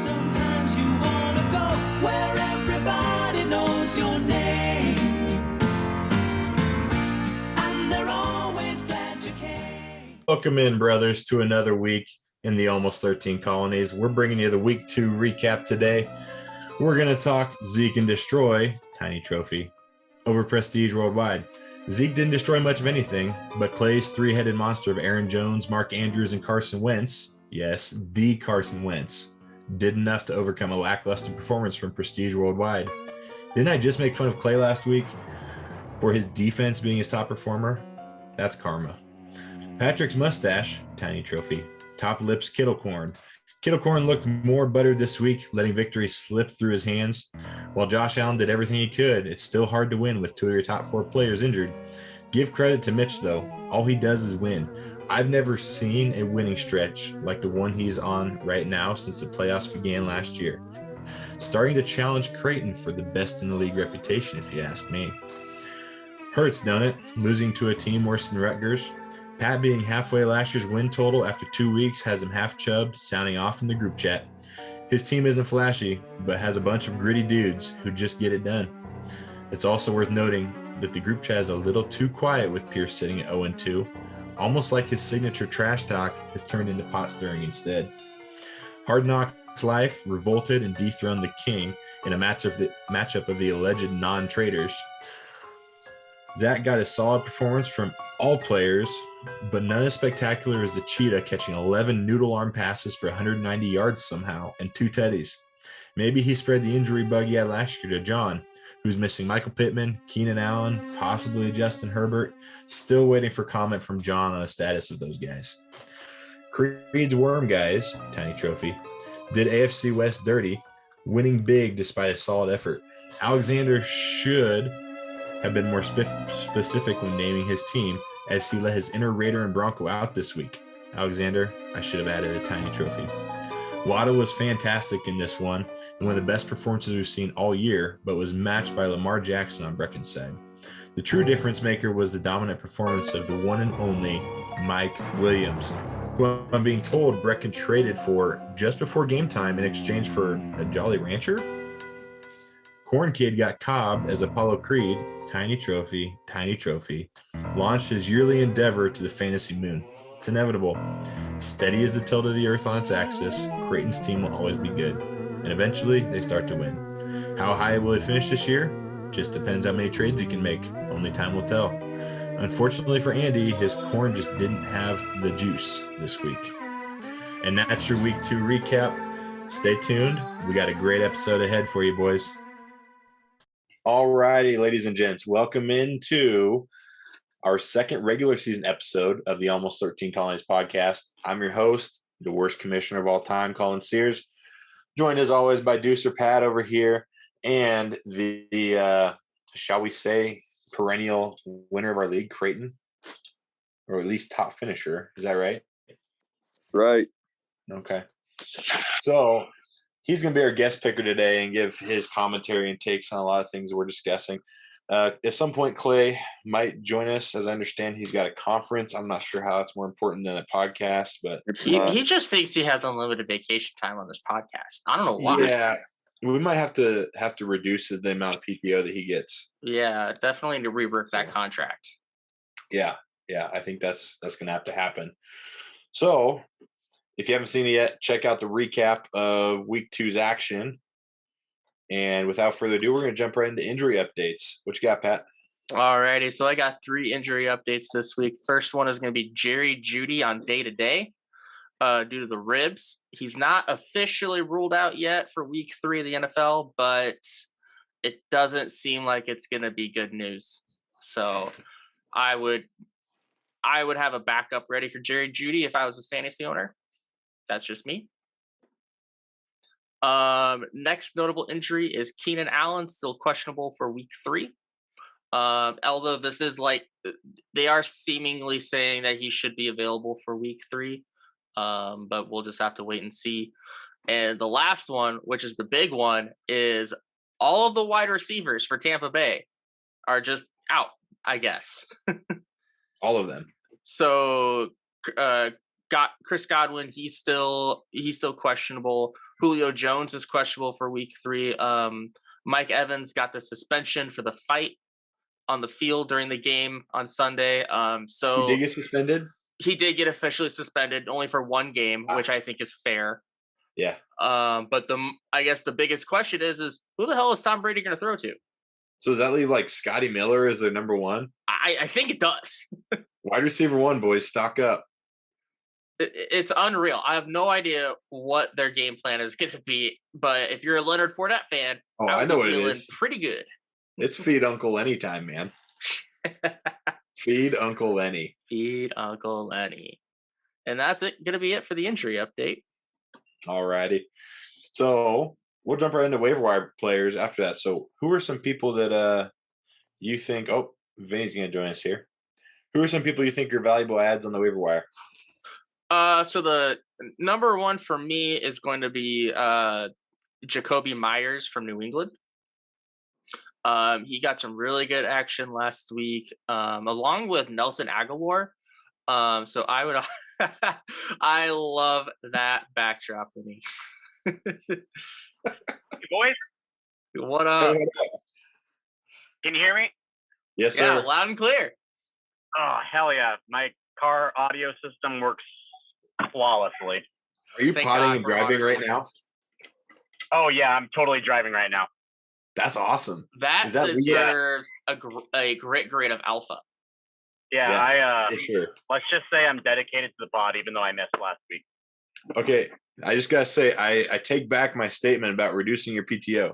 Sometimes you wanna go where everybody knows your name, and they're always glad you came. Welcome in, brothers, to another week in the Almost 13 Colonies. We're bringing you the Week 2 recap today. We're going to talk Zeke and destroy Tiny Trophy over Prestige Worldwide. Zeke didn't destroy much of anything, but Clay's three-headed monster of Aaron Jones, Mark Andrews, and Carson Wentz, yes, the Carson Wentz, did enough to overcome a lackluster performance from Prestige Worldwide. Didn't I just make fun of Clay last week for his defense being his top performer? That's karma. Patrick's mustache, Tiny Trophy. Top lips, Kittlecorn. Kittlecorn looked more buttered this week, letting victory slip through his hands. While Josh Allen did everything he could, it's still hard to win with two of your top four players injured. Give credit to Mitch, though. All he does is win. I've never seen a winning stretch like the one he's on right now since the playoffs began last year. Starting to challenge Creighton for the best in the league reputation, if you ask me. Hurts, don't it? Losing to a team worse than Rutgers. Pat being halfway last year's win total after 2 weeks has him half chubbed, sounding off in the group chat. His team isn't flashy, but has a bunch of gritty dudes who just get it done. It's also worth noting that the group chat is a little too quiet with Pierce sitting at 0-2, almost like his signature trash talk has turned into pot stirring instead. Hard Knocks Life revolted and dethroned the King in a matchup of the alleged non-traitors. Zach got a solid performance from all players, but none as spectacular as the Cheetah catching 11 noodle arm passes for 190 yards somehow and 2 tutties. Maybe he spread the injury bug he had last year to John, who's missing Michael Pittman, Keenan Allen, possibly Justin Herbert. Still waiting for comment from John on the status of those guys. Creed's Worm guys, Tiny Trophy, did AFC West dirty, winning big despite a solid effort. Alexander should have been more specific when naming his team, as he let his inner Raider and Bronco out this week. Alexander, I should have added a Tiny Trophy. Waddle was fantastic in this one, and one of the best performances we've seen all year, but was matched by Lamar Jackson on Brecken's side. The true difference maker was the dominant performance of the one and only Mike Williams, who I'm being told Brecken traded for just before game time in exchange for a Jolly Rancher. Corn Kid got Cobb as Apollo Creed, Tiny Trophy, launched his yearly endeavor to the fantasy moon. It's inevitable. Steady as the tilt of the earth on its axis, Creighton's team will always be good. And eventually, they start to win. How high will he finish this year? Just depends how many trades he can make. Only time will tell. Unfortunately for Andy, his corn just didn't have the juice this week. And that's your Week 2 recap. Stay tuned. We got a great episode ahead for you, boys. All righty, ladies and gents, welcome into our second regular season episode of the Almost 13 Colonies podcast. I'm your host, the worst commissioner of all time, Colin Sears, joined as always by Deucer Pat over here, and the shall we say, perennial winner of our league, Creighton, or at least top finisher. Is that right? Right. Okay. So he's going to be our guest picker today and give his commentary and takes on a lot of things that we're discussing. At some point, Clay might join us. As I understand, he's got a conference. I'm not sure how that's more important than a podcast, but he just thinks he has unlimited vacation time on this podcast. I don't know why. Yeah, we might have to reduce the amount of PTO that he gets. Yeah, definitely need to rework that contract. Yeah, I think that's going to have to happen. So, if you haven't seen it yet, check out the recap of Week 2's action. And without further ado, we're going to jump right into injury updates. What you got, Pat? Alrighty, so I got 3 injury updates this week. First one is going to be Jerry Jeudy on day-to-day due to the ribs. He's not officially ruled out yet for Week 3 of the NFL, but it doesn't seem like it's going to be good news. So I would have a backup ready for Jerry Jeudy if I was a fantasy owner. That's just me. Next notable injury is Keenan Allen, still questionable for Week 3. Although this is they are seemingly saying that he should be available for Week 3. But we'll just have to wait and see. And the last one, which is the big one, is all of the wide receivers for Tampa Bay are just out, I guess. All of them. So Chris Godwin, he's still questionable. Julio Jones is questionable for week 3. Mike Evans got the suspension for the fight on the field during the game on Sunday. So He did get suspended? he did get officially suspended only for 1 game, which I think is fair. Yeah. But I guess the biggest question is who the hell is Tom Brady going to throw to? So does that leave like Scotty Miller as their number 1? I think it does. Wide receiver 1, boys, stock up. It's unreal. I have no idea what their game plan is going to be, but if you're a Leonard Fournette fan, I know what it is. Pretty good. It's feed Uncle Lenny time, man. Feed Uncle Lenny. Feed Uncle Lenny. And that's it. Going to be it for the injury update. All righty. So we'll jump right into waiver wire players after that. So who are some people that you think? Oh, Vinny's going to join us here. Who are some people you think are valuable ads on the waiver wire? So the number 1 for me is going to be Jacoby Myers from New England. He got some really good action last week, along with Nelson Aguilar. So I would, I love that backdrop for me. Boys, what up? can you hear me? Yes, sir. Yeah, loud and clear. Oh, hell yeah. My car audio system works flawlessly. Are you Thank potting God and for driving right audio. now? Oh, yeah, I'm totally driving right now. That's awesome. That Is that legal? deserves a great grade of alpha. Yeah, For sure. let's just say I'm dedicated to the pod, even though I missed last week. Okay, I just gotta say, I take back my statement about reducing your PTO.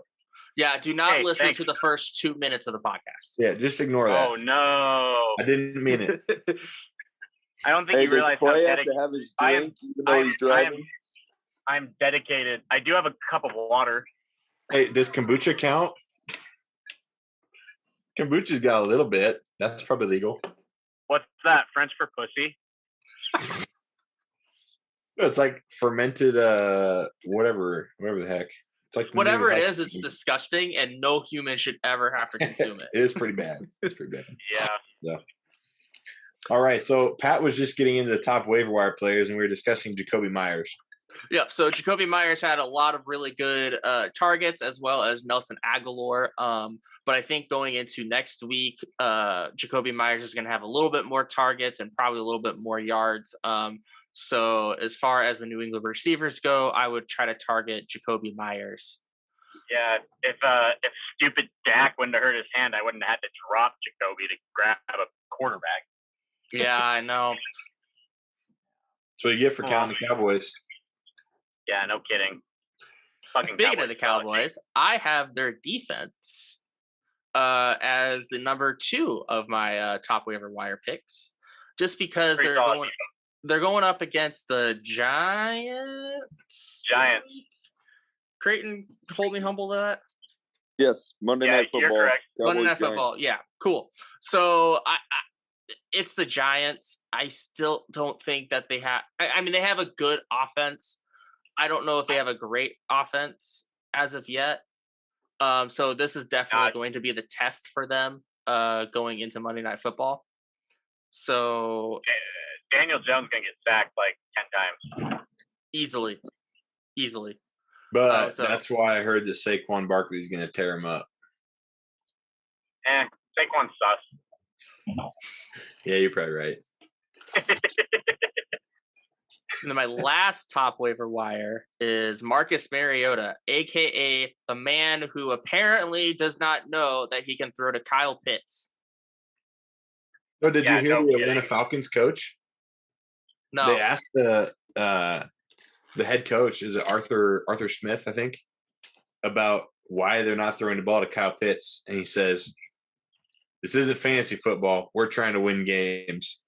Yeah, do not Hey, listen thanks. to the first 2 minutes of the podcast. Yeah, just ignore that. Oh, no. I didn't mean it. I don't think Hey, you does realize how Clay have dedicated to have his I am- drink even though he's driving? I'm dedicated. I do have a cup of water. Hey, does kombucha count? Kombucha's got a little bit. That's probably legal. What's that? French for pussy? It's like fermented, whatever the heck. It's like the Whatever new it health is, it's food. disgusting, and no human should ever have to consume it. It is pretty bad. It's pretty bad. Yeah. All right, so Pat was just getting into the top waiver wire players, and we were discussing Jacoby Myers. Yep. So Jacoby Myers had a lot of really good targets, as well as Nelson Aguilar. But I think going into next week, Jacoby Myers is going to have a little bit more targets and probably a little bit more yards. So as far as the New England receivers go, I would try to target Jacoby Myers. Yeah, if stupid Dak wouldn't have hurt his hand, I wouldn't have had to drop Jacoby to grab a quarterback. Yeah, I know. That's what you get for counting the Cowboys. Yeah, no kidding. Fucking Speaking of the suck. Cowboys, I have their defense as the number 2 of my top waiver wire picks, just because Pretty solid they're going up against the Giants. Creighton, hold me humble to that. Yes, Monday Yeah, Night you're Football. correct. Monday Night Cowboys, Football. Giants. Yeah, cool. So it's the Giants. I still don't think that they have. I mean, they have a good offense. I don't know if they have a great offense as of yet. So this is definitely going to be the test for them going into Monday Night Football. So Daniel Jones gonna get sacked like 10 times. easily. But So- that's why I heard that Saquon Barkley's going to tear him up. Saquon's sus. Yeah, you're probably right. And then my last top waiver wire is Marcus Mariota, aka the man who apparently does not know that he can throw to Kyle Pitts. No, did Yeah, you hear no the kidding. Atlanta Falcons coach? No, They asked the head coach, is it Arthur Smith, I think, about why they're not throwing the ball to Kyle Pitts, and he says, "This isn't fantasy football. We're trying to win games."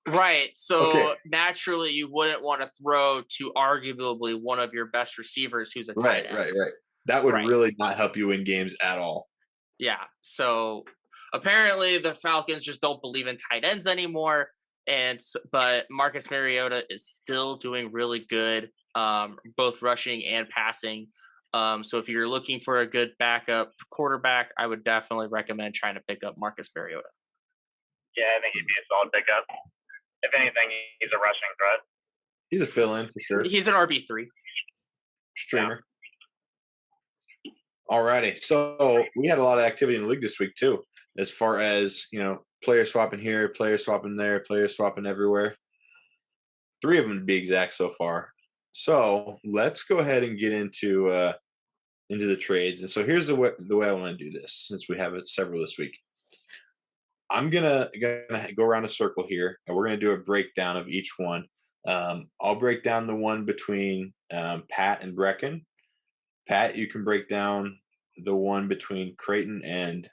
right. So Okay. naturally, you wouldn't want to throw to arguably one of your best receivers, who's a tight end. Right. That would Right. really not help you win games at all. Yeah. So apparently, the Falcons just don't believe in tight ends anymore. But Marcus Mariota is still doing really good, both rushing and passing. So if you're looking for a good backup quarterback, I would definitely recommend trying to pick up Marcus Mariota. Yeah, I think he'd be a solid pickup. if anything, he's a rushing threat. He's a fill-in for sure. He's an RB3. Streamer. Alrighty. So we had a lot of activity in the league this week too, as far as, player swapping here, player swapping there, player swapping everywhere. 3 of them to be exact so far. So let's go ahead and get into the trades. And so here's the way I want to do this, since we have several this week. I'm gonna go around a circle here, and we're gonna do a breakdown of each one. I'll break down the one between Pat and Brecken. Pat, you can break down the one between Creighton and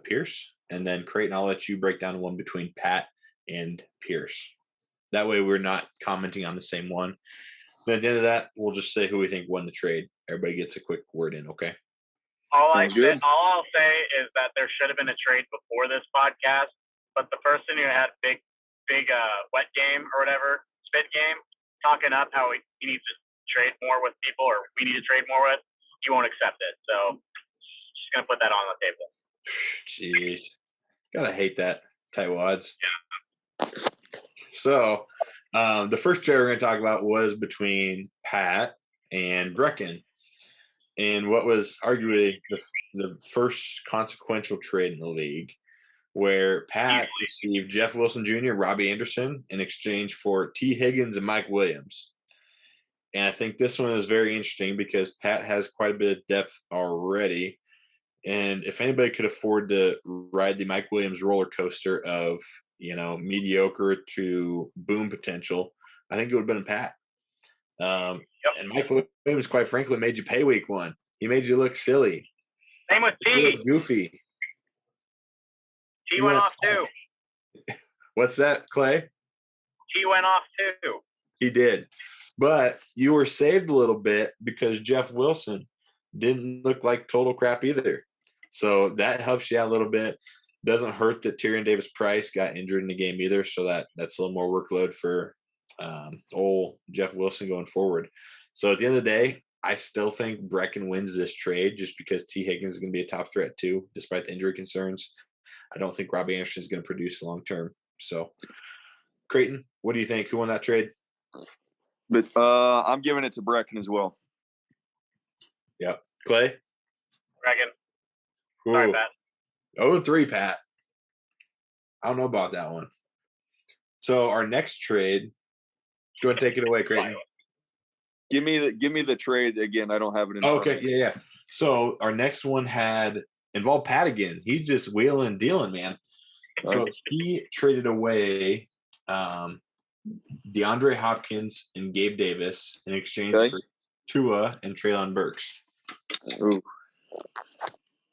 Pierce, and then Creighton, I'll let you break down the one between Pat and Pierce. That way, we're not commenting on the same one. But at the end of that, we'll just say who we think won the trade. Everybody gets a quick word in, okay? All I'll say is that there should have been a trade before this podcast, but the person who had big wet game or whatever, spit game, talking up how he needs to trade more with people, or we need to trade more with, he won't accept it. So just gonna put that on the table. Jeez, gotta hate that, tightwads. Yeah. So the first trade we're gonna talk about was between Pat and Brecken, and what was arguably the first consequential trade in the league, where Pat received Jeff Wilson Jr., Robbie Anderson in exchange for T. Higgins and Mike Williams. And I think this one is very interesting because Pat has quite a bit of depth already. And if anybody could afford to ride the Mike Williams roller coaster of, mediocre to boom potential, I think it would have been Pat. And Mike Williams, quite frankly, made you pay week 1. He made you look silly. Same with T. Goofy. T went off too. What's that, Clay? T went off too. He did. But you were saved a little bit because Jeff Wilson didn't look like total crap either. So that helps you out a little bit. Doesn't hurt that Tyrion Davis-Price got injured in the game either. So that's a little more workload for old Jeff Wilson going forward. So at the end of the day, I still think Brecken wins this trade just because T. Higgins is going to be a top threat too, despite the injury concerns. I don't think Robbie Anderson is going to produce long term. So, Creighton, what do you think? Who won that trade? But I'm giving it to Brecken as well. Yep. Clay? Brecken. Sorry, Pat. 0-3, Pat. I don't know about that one. So our next trade, go ahead and take it away, Creighton. Give me the trade again. I don't have it in front of me. Yeah. So our next one involved Pat again. He's just wheeling and dealing, man. So he traded away DeAndre Hopkins and Gabe Davis in exchange for Tua and Treylon Burks. Ooh.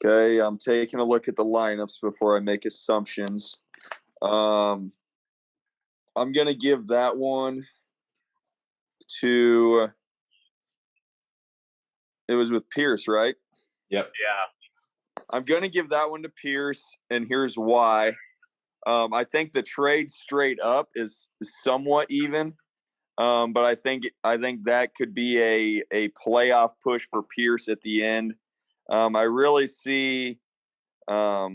Okay, I'm taking a look at the lineups before I make assumptions. I'm going to give that one to – it was with Pierce, right? Yep. Yeah. I'm going to give that one to Pierce, and here's why. I think the trade straight up is somewhat even, but I think that could be a playoff push for Pierce at the end. I really see a lot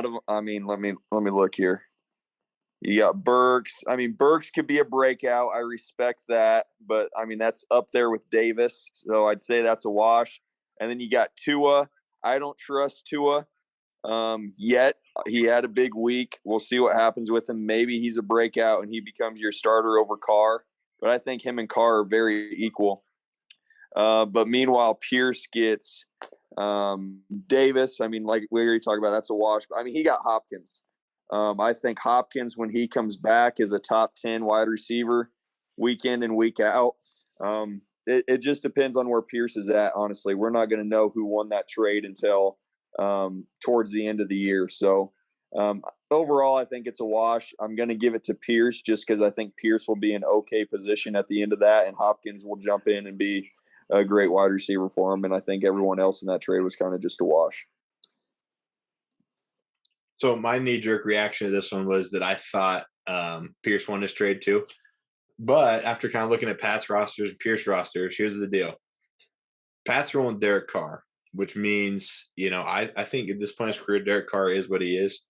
of. I mean, let me look here. You got Burks. I mean, Burks could be a breakout. I respect that, but I mean that's up there with Davis, so I'd say that's a wash. And then you got Tua. I don't trust Tua yet. He had a big week. We'll see what happens with him. Maybe he's a breakout and he becomes your starter over Carr. But I think him and Carr are very equal. But meanwhile, Pierce gets Davis. I mean, like we already talked about, that's a wash. I mean, he got Hopkins. I think Hopkins, when he comes back, is a top 10 wide receiver week in and week out. It just depends on where Pierce is at, honestly. We're not going to know who won that trade until towards the end of the year. So overall, I think it's a wash. I'm going to give it to Pierce just because I think Pierce will be in okay position at the end of that, and Hopkins will jump in and be a great wide receiver for him. And I think everyone else in that trade was kind of just a wash. So my knee-jerk reaction to this one was that I thought Pierce won this trade too. But after kind of looking at Pat's rosters and Pierce rosters, here's the deal. Pat's rolling Derek Carr, which means, I think at this point in his career, Derek Carr is what he is.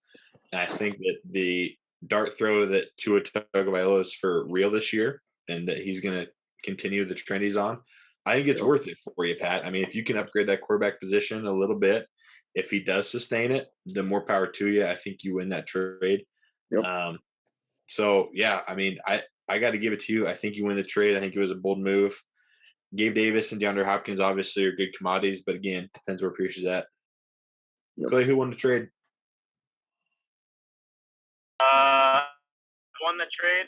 And I think that the dart throw that Tua Tagovailoa is for real this year and that he's going to continue the trend he's on, I think it's worth it for you, Pat. I mean, if you can upgrade that quarterback position a little bit, if he does sustain it, the more power to you. I think you win that trade. Yep. So, yeah, I mean, I got to give it to you. I think you win the trade. I think it was a bold move. Gabe Davis and DeAndre Hopkins obviously are good commodities, but again, depends where Pierce is at. Yep. Clay, who won the trade? Won the trade.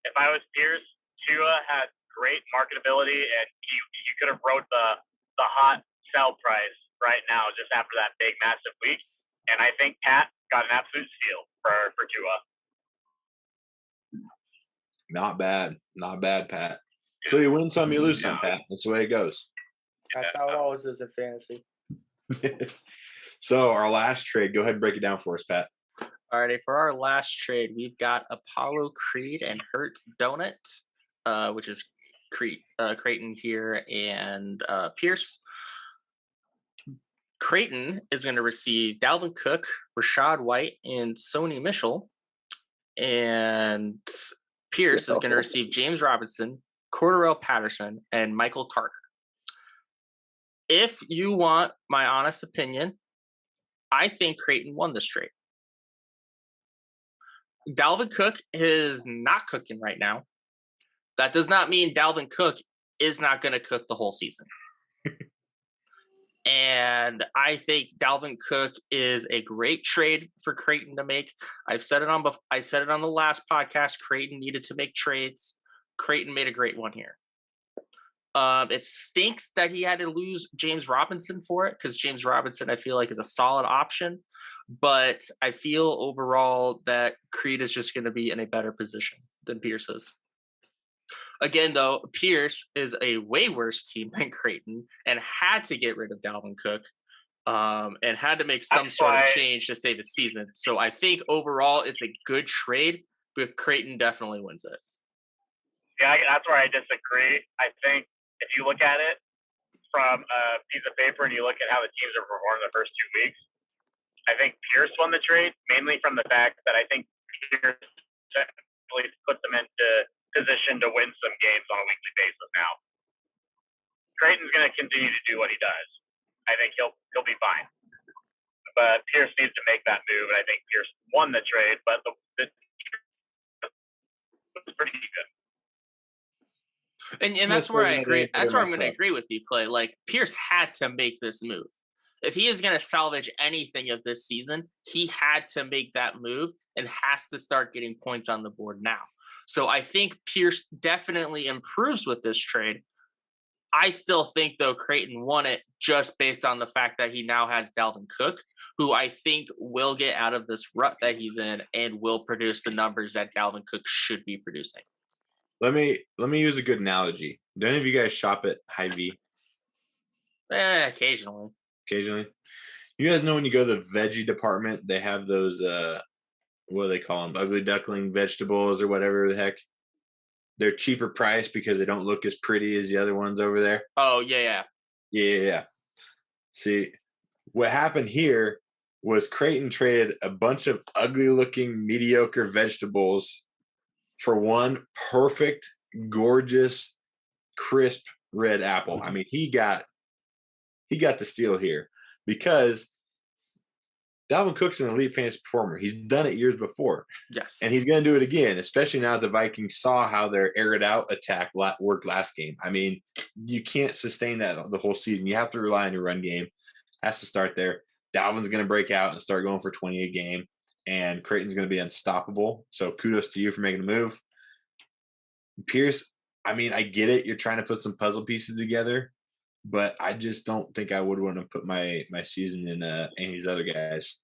If I was Pierce, Tua had great marketability, and you could have wrote the hot sell price right now just after that big massive week. And I think Pat got an absolute steal for Tua. Not bad, Pat. So you win some, you lose some, Pat. That's the way it goes. That's how it always is in fantasy. So our last trade, go ahead and break it down for us, Pat. All righty, for our last trade, we've got Apollo Creed and Hertz Donut, which is Creighton here and Pierce. Creighton is going to receive Dalvin Cook, Rashad White, and Sony Michel. And Pierce is going to receive James Robinson, Cordarrelle Patterson, and Michael Carter. If you want my honest opinion, I think Creighton won this trade. Dalvin Cook is not cooking right now. That does not mean Dalvin Cook is not going to cook the whole season. And I think Dalvin Cook is a great trade for Creighton to make. I said it on the last podcast. Creighton needed to make trades. Creighton made a great one here. It stinks that he had to lose James Robinson for it, because James Robinson, I feel like, is a solid option. But I feel overall that Creed is just going to be in a better position than Pierce is. Again, though, Pierce is a way worse team than Creighton and had to get rid of Dalvin Cook and had to make some sort of change to save his season. So I think overall it's a good trade, but Creighton definitely wins it. Yeah, that's where I disagree. I think if you look at it from a piece of paper and you look at how the teams are performing the first 2 weeks, I think Pierce won the trade, mainly from the fact that I think Pierce technically put them into position to win some games on a weekly basis now. Creighton's going to continue to do what he does. I think he'll be fine. But Pierce needs to make that move, and I think Pierce won the trade, but the was pretty good. And that's where I agree. That's where I'm going to agree with you, Clay. Like, Pierce had to make this move. If he is going to salvage anything of this season, he had to make that move and has to start getting points on the board now. So I think Pierce definitely improves with this trade. I still think, though, Creighton won it just based on the fact that he now has Dalvin Cook, who I think will get out of this rut that he's in and will produce the numbers that Dalvin Cook should be producing. Let me use a good analogy. Do any of you guys shop at Hy-Vee? Occasionally. Occasionally. You guys know when you go to the veggie department, they have those what do they call them? Ugly duckling vegetables or whatever the heck. They're cheaper priced because they don't look as pretty as the other ones over there. Oh, yeah. See, what happened here was Creighton traded a bunch of ugly looking, mediocre vegetables for one perfect, gorgeous, crisp red apple. I mean, he got the steal here because Dalvin Cook's an elite fantasy performer. He's done it years before. Yes. And he's going to do it again, especially now that the Vikings saw how their air it out attack worked last game. I mean, you can't sustain that the whole season. You have to rely on your run game. Has to start there. Dalvin's going to break out and start going for 20 a game, and Creighton's going to be unstoppable. So kudos to you for making a move. Pierce, I mean, I get it. You're trying to put some puzzle pieces together, but I just don't think I would want to put my season in any of these other guys.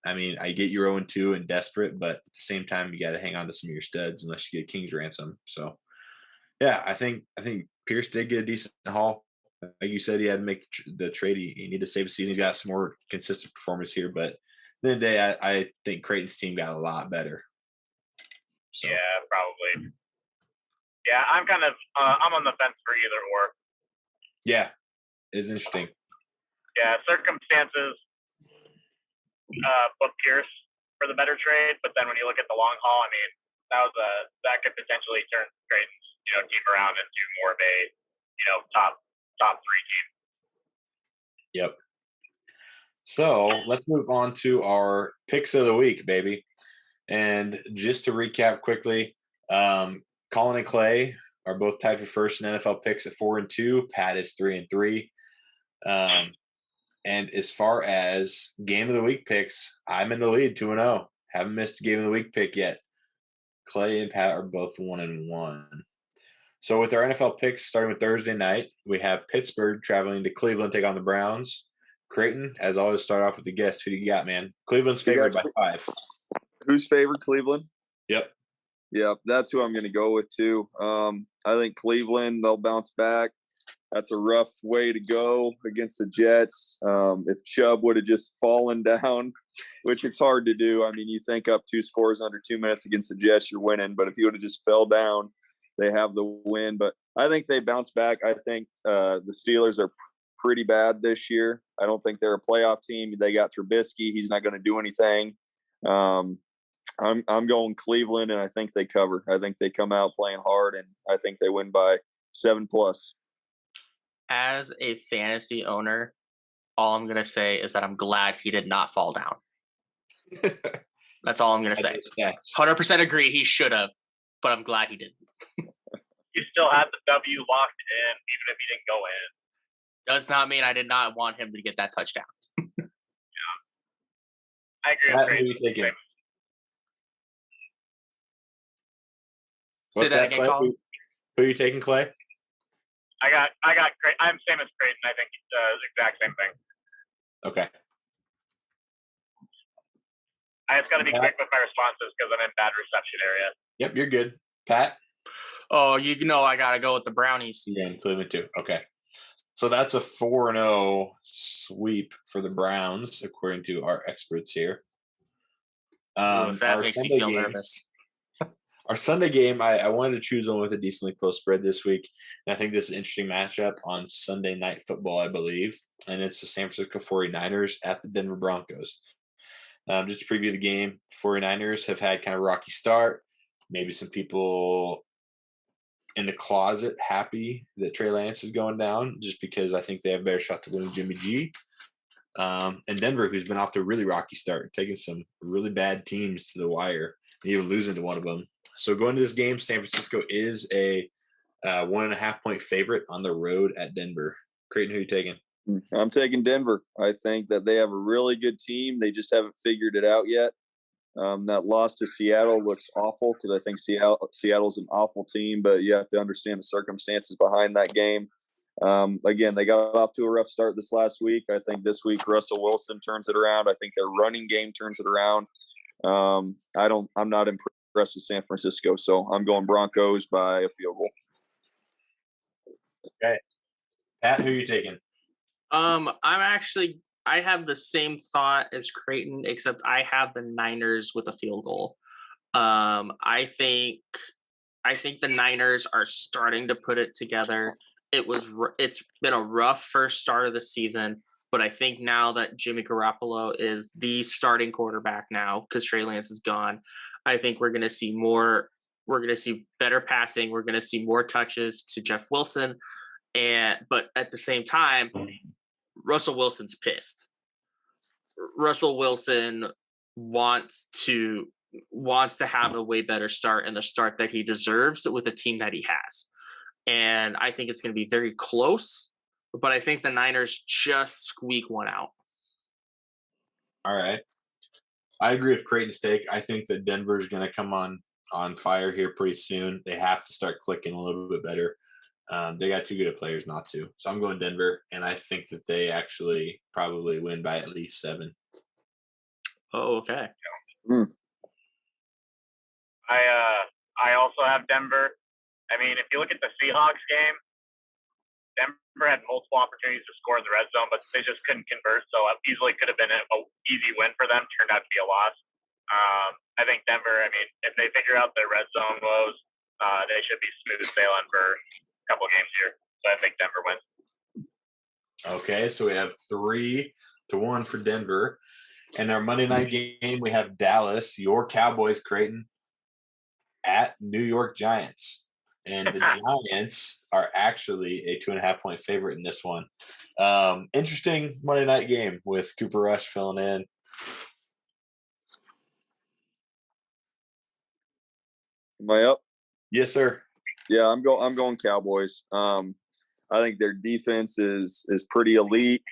I mean, I get you're 0-2 and desperate, but at the same time, you got to hang on to some of your studs unless you get King's ransom. So, yeah, I think Pierce did get a decent haul. Like you said, he had to make the trade. He needed to save the season. He's got some more consistent performance here, but at the end of the day, I think Creighton's team got a lot better. So. Yeah, probably. Yeah, I'm kind of I'm on the fence for either or. Yeah, it's interesting. Yeah, circumstances book Pierce, for the better trade. But then when you look at the long haul, I mean, that could potentially turn Creighton's team around into more of a top three team. Yep. So let's move on to our picks of the week, baby. And just to recap quickly, Colin and Clay are both tied for first in NFL picks at 4-2. Pat is 3-3. And as far as game of the week picks, I'm in the lead 2-0. Haven't missed a game of the week pick yet. Clay and Pat are both 1-1. So with our NFL picks starting with Thursday night, we have Pittsburgh traveling to Cleveland to take on the Browns. Creighton, as always, start off with the guest. Who do you got, man? Cleveland's favored by 5. Who's favored? Cleveland? Yep. Yeah, that's who I'm going to go with too. I think Cleveland, they'll bounce back. That's a rough way to go against the Jets. If Chubb would have just fallen down, which it's hard to do. I mean, you think up 2 scores under 2 minutes against the Jets, you're winning. But if he would have just fell down, they have the win. But I think they bounce back. I think the Steelers are pretty bad this year. I don't think they're a playoff team. They got Trubisky. He's not going to do anything. I'm going Cleveland, and I think they cover. I think they come out playing hard, and I think they win by 7+. As a fantasy owner, all I'm going to say is that I'm glad he did not fall down. That's all I'm going to say. 100% agree he should have, but I'm glad he didn't. You still had the W locked in, even if he didn't go in. Does not mean I did not want him to get that touchdown. Yeah. I agree with Who are you taking? What's that, Clay? Who are you taking, Clay? I got I'm same as Creighton. I think exact same thing. Okay. I just got to be quick with my responses because I'm in bad reception area. Yep, you're good. Pat? Oh, I got to go with the Brownies. Yeah, Cleveland too. Okay. So that's a 4-0 sweep for the Browns, according to our experts here. That makes me feel nervous. Our Sunday game, I wanted to choose one with a decently close spread this week. And I think this is an interesting matchup on Sunday Night Football, I believe. And it's the San Francisco 49ers at the Denver Broncos. Just to preview the game, 49ers have had kind of a rocky start. Maybe some people in the closet happy that Trey Lance is going down just because I think they have a better shot to win Jimmy G. And Denver, who's been off to a really rocky start, taking some really bad teams to the wire, and even losing to one of them. So going to this game, San Francisco is a 1.5-point favorite on the road at Denver. Creighton, who are you taking? I'm taking Denver. I think that they have a really good team. They just haven't figured it out yet. That loss to Seattle looks awful because I think Seattle's an awful team, but you have to understand the circumstances behind that game. Again, they got off to a rough start this last week. I think this week Russell Wilson turns it around. I think their running game turns it around. I'm not impressed with San Francisco, so I'm going Broncos by a field goal. Okay. Pat, who are you taking? I have the same thought as Creighton, except I have the Niners with a field goal. I think the Niners are starting to put it together. It's been a rough first start of the season, but I think now that Jimmy Garoppolo is the starting quarterback now because Trey Lance is gone, I think we're going to see more. We're going to see better passing. We're going to see more touches to Jeff Wilson, but at the same time, Russell Wilson's pissed. Russell Wilson wants to have a way better start and the start that he deserves with the team that he has. And I think it's going to be very close, but I think the Niners just squeak one out. All right. I agree with Creighton's take. I think that Denver's going to come on fire here pretty soon. They have to start clicking a little bit better. They got too good of players not to. So I'm going Denver, and I think that they actually probably win by at least 7. Oh, okay. I also have Denver. I mean, if you look at the Seahawks game, Denver had multiple opportunities to score in the red zone, but they just couldn't convert. So it easily could have been an easy win for them. Turned out to be a loss. I think Denver, I mean, if they figure out their red zone woes, they should be smooth sailing for a couple of games here. So I think Denver wins. Okay, so we have 3-1 for Denver. And our Monday night game, we have Dallas, your Cowboys, Creighton, at New York Giants. And the Giants are actually a 2.5-point favorite in this one. Interesting Monday night game with Cooper Rush filling in. Am I up? Yes, sir. Yeah, I'm going Cowboys. I think their defense is pretty elite.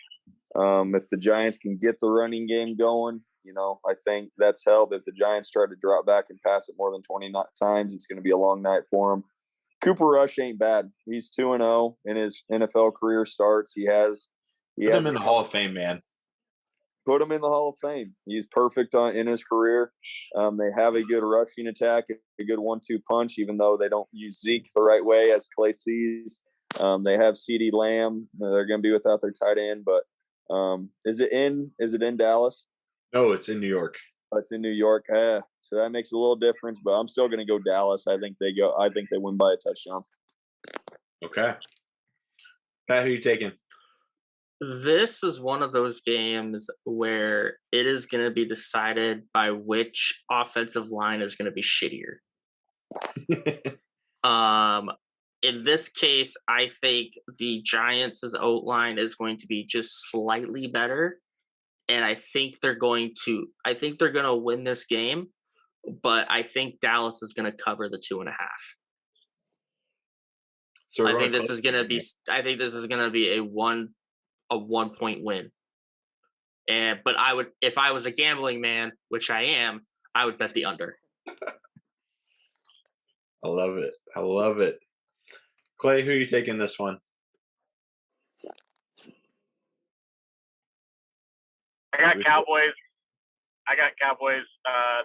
If the Giants can get the running game going, I think that's help. If the Giants try to drop back and pass it more than 20 times, it's going to be a long night for them. Cooper Rush ain't bad. He's 2-0 in his NFL career starts. Put him in the Hall of Fame, man. Put him in the Hall of Fame. He's perfect in his career. They have a good rushing attack, a good 1-2 punch, even though they don't use Zeke the right way, as Clay sees. They have CeeDee Lamb. They're going to be without their tight end, but is it in Dallas? No, it's in New York. Oh, it's in New York. So that makes a little difference, but I'm still going to go Dallas. I think they win by a touchdown. Okay. Pat, who you taking? This is one of those games where it is going to be decided by which offensive line is going to be shittier. In this case, I think the Giants' O-line is going to be just slightly better, and I think they're going to win this game, but I think Dallas is going to cover the 2.5. So I think this is going to be a 1-point win. But if I was a gambling man, which I am, I would bet the under. I love it. Clay, who are you taking this one? I got Cowboys.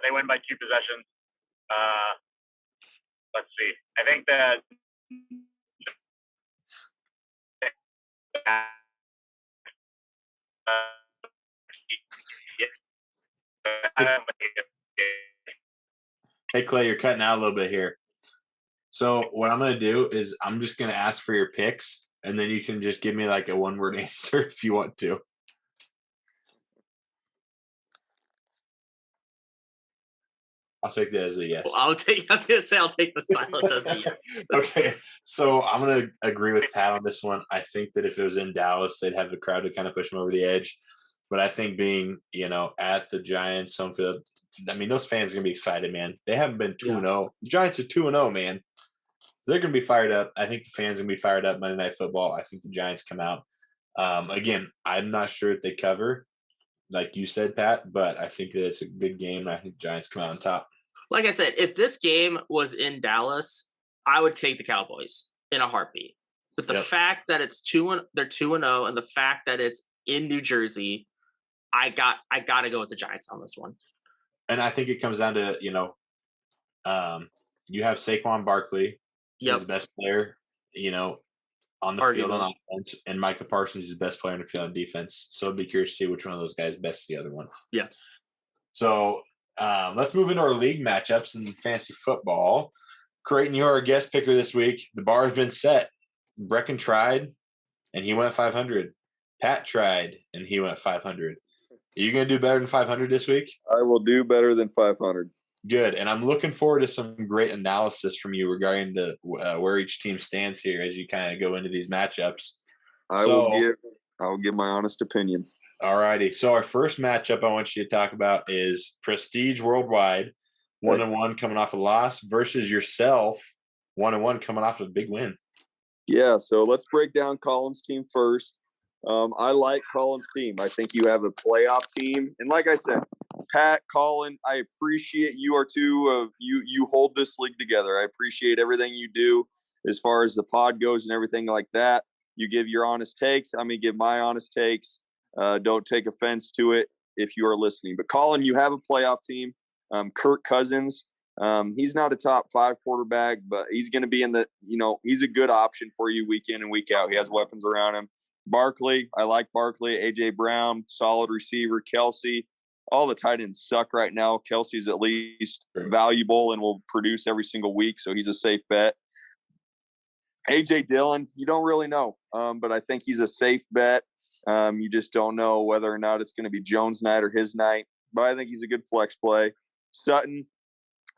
They win by 2 possessions. Let's see. I think that Hey, Clay, you're cutting out a little bit here. So what I'm going to do is I'm just going to ask for your picks, and then you can just give me like a one-word answer if you want to. I'll take that as a yes. Well, I was going to say I'll take the silence as a yes. Okay, so I'm going to agree with Pat on this one. I think that if it was in Dallas, they'd have the crowd to kind of push them over the edge. But I think being, at the Giants home field, I mean, those fans are going to be excited, man. They haven't been 2-0. Yeah. The Giants are 2-0, man. So they're going to be fired up. I think the fans are going to be fired up Monday Night Football. I think the Giants come out. Again, I'm not sure if they cover, like you said, Pat, but I think that it's a good game. I think the Giants come out on top. Like I said, if this game was in Dallas, I would take the Cowboys in a heartbeat. But the fact that they're 2-0, and the fact that it's in New Jersey, I got to go with the Giants on this one. And I think it comes down to, you have Saquon Barkley, he's the best player, on the field on offense, and Micah Parsons is the best player on the field on defense. So I'd be curious to see which one of those guys best the other one. Yeah. So let's move into our league matchups in fantasy football. Creighton, you're our guest picker this week. The bar has been set. Brecken tried, and he went 500. Pat tried, and he went 500. Are you going to do better than 500 this week? I will do better than 500. Good. And I'm looking forward to some great analysis from you regarding where each team stands here as you kind of go into these matchups. I will give my honest opinion. All righty. So our first matchup I want you to talk about is Prestige Worldwide, 1-1 coming off a loss, versus yourself, 1-1 coming off a big win. Yeah, so let's break down Colin's team first. I like Colin's team. I think you have a playoff team. And like I said, Pat, Colin, I appreciate you are two of you hold this league together. I appreciate everything you do as far as the pod goes and everything like that. You give your honest takes. I'm going to give my honest takes. Don't take offense to it if you are listening. But Colin, you have a playoff team. Kirk Cousins, he's not a top 5 quarterback, but he's going to be in he's a good option for you week in and week out. He has weapons around him. Barkley, I like Barkley. A.J. Brown, solid receiver. Kelsey, all the tight ends suck right now. Kelsey's at least valuable and will produce every single week, so he's a safe bet. A.J. Dillon, you don't really know, but I think he's a safe bet. You just don't know whether or not it's going to be Jones' night or his night. But I think he's a good flex play. Sutton,